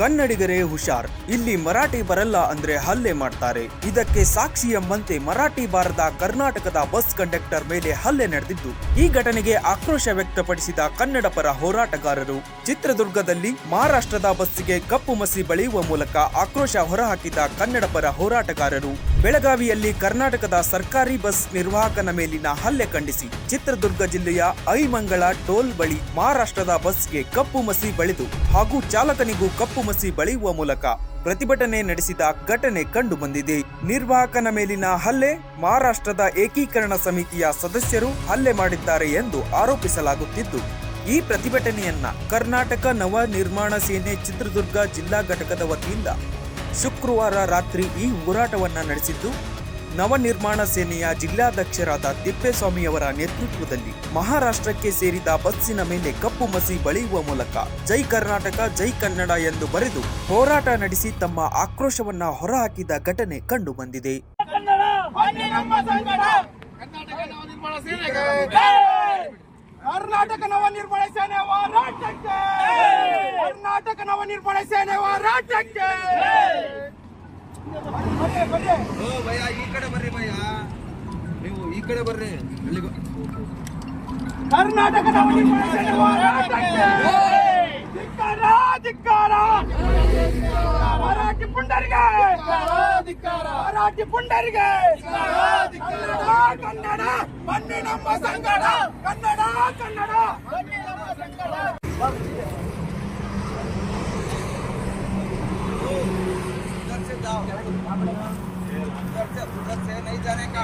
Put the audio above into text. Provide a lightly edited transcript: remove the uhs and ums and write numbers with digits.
ಕನ್ನಡಿಗರೇ ಹುಷಾರ್, ಇಲ್ಲಿ ಮರಾಠಿ ಬರಲ್ಲ ಅಂದ್ರೆ ಹಲ್ಲೆ ಮಾಡ್ತಾರೆ. ಇದಕ್ಕೆ ಸಾಕ್ಷಿ ಎಂಬಂತೆ ಮರಾಠಿ ಬಾರದ ಕರ್ನಾಟಕದ ಬಸ್ ಕಂಡಕ್ಟರ್ ಮೇಲೆ ಹಲ್ಲೆ ನಡೆದಿದ್ದು, ಈ ಘಟನೆಗೆ ಆಕ್ರೋಶ ವ್ಯಕ್ತಪಡಿಸಿದ ಕನ್ನಡ ಪರ ಹೋರಾಟಗಾರರು. ಚಿತ್ರದುರ್ಗದಲ್ಲಿ ಮಹಾರಾಷ್ಟ್ರದ ಬಸ್ಸಿಗೆ ಕಪ್ಪು ಮಸಿ ಬಳಿಯುವ ಮೂಲಕ ಆಕ್ರೋಶ ಹೊರಹಾಕಿದ ಕನ್ನಡ ಪರ ಹೋರಾಟಗಾರರು. ಬೆಳಗಾವಿಯಲ್ಲಿ ಕರ್ನಾಟಕದ ಸರ್ಕಾರಿ ಬಸ್ ನಿರ್ವಾಹಕನ ಮೇಲಿನ ಹಲ್ಲೆ ಖಂಡಿಸಿ ಚಿತ್ರದುರ್ಗ ಜಿಲ್ಲೆಯ ಐಮಂಗಳ ಟೋಲ್ ಬಳಿ ಮಹಾರಾಷ್ಟ್ರದ ಬಸ್ಗೆ ಕಪ್ಪು ಮಸಿ ಬಳಿದು ಹಾಗೂ ಚಾಲಕನಿಗೂ ಕಪ್ಪು ಮಸಿ ಬಳಿಯುವ ಮೂಲಕ ಪ್ರತಿಭಟನೆ ನಡೆಸಿದ ಘಟನೆ ಕಂಡು ಬಂದಿದೆ. ನಿರ್ವಾಹಕನ ಮೇಲಿನ ಹಲ್ಲೆ ಮಹಾರಾಷ್ಟ್ರದ ಏಕೀಕರಣ ಸಮಿತಿಯ ಸದಸ್ಯರು ಹಲ್ಲೆ ಮಾಡಿದ್ದಾರೆ ಎಂದು ಆರೋಪಿಸಲಾಗುತ್ತಿದ್ದು, ಈ ಪ್ರತಿಭಟನೆಯನ್ನ ಕರ್ನಾಟಕ ನವ ನಿರ್ಮಾಣ ಸೇನೆ ಚಿತ್ರದುರ್ಗ ಜಿಲ್ಲಾ ಘಟಕದ ವತಿಯಿಂದ ಶುಕ್ರವಾರ ರಾತ್ರಿ ಈ ಹೋರಾಟವನ್ನ ನಡೆಸಿದ್ದು, ನವನಿರ್ಮಾಣ ಸೇನೆಯ ಜಿಲ್ಲಾಧ್ಯಕ್ಷರಾದ ತಿಪ್ಪೇಸ್ವಾಮಿಯವರ ನೇತೃತ್ವದಲ್ಲಿ ಮಹಾರಾಷ್ಟ್ರಕ್ಕೆ ಸೇರಿದ ಬಸ್ಸಿನ ಮೇಲೆ ಕಪ್ಪು ಮಸಿ ಬಳಿಯುವ ಮೂಲಕ ಜೈ ಕರ್ನಾಟಕ ಜೈ ಕನ್ನಡ ಎಂದು ಬರೆದು ಹೋರಾಟ ನಡೆಸಿ ತಮ್ಮ ಆಕ್ರೋಶವನ್ನ ಹೊರಹಾಕಿದ ಘಟನೆ ಕಂಡು ಬಂದಿದೆ. ಕರ್ನಾಟಕ ನವನಿರ್ಮಾಣ ಸೇನೆ ಹೋರಾಟಕ್ಕೆ, ಕರ್ನಾಟಕ ನವನಿರ್ಮಾಣ ಸೇನೆ ಹೋರಾಟಕ್ಕೆ. ಭಯ ಈ ಕಡೆ ಬರ್ರಿ, ಭಯ ನೀವು ಈ ಕಡೆ ಬರ್ರಿ. ಕರ್ನಾಟಕ ನವನಿರ್ಮಾಣ ಸೇನೆ ಹೋರಾಟಕ್ಕೆ ಧಿಕ್ಕಾರ, ಧಿಕ್ಕಾರ. ಮರಾಠಿ ಪುಂಡರಿಗೆ, ಮರಾಠಿ ಪುಂಡರಿಗೆ. ಕನ್ನಡ ಬನ್ನಿ ನಮ್ಮ ಸಂಗಡ, ಕನ್ನಡ ಕನ್ನಡ ಬನ್ನಿ ನಮ್ಮ ಸಂಗಡ. उधर से नहीं जाने का।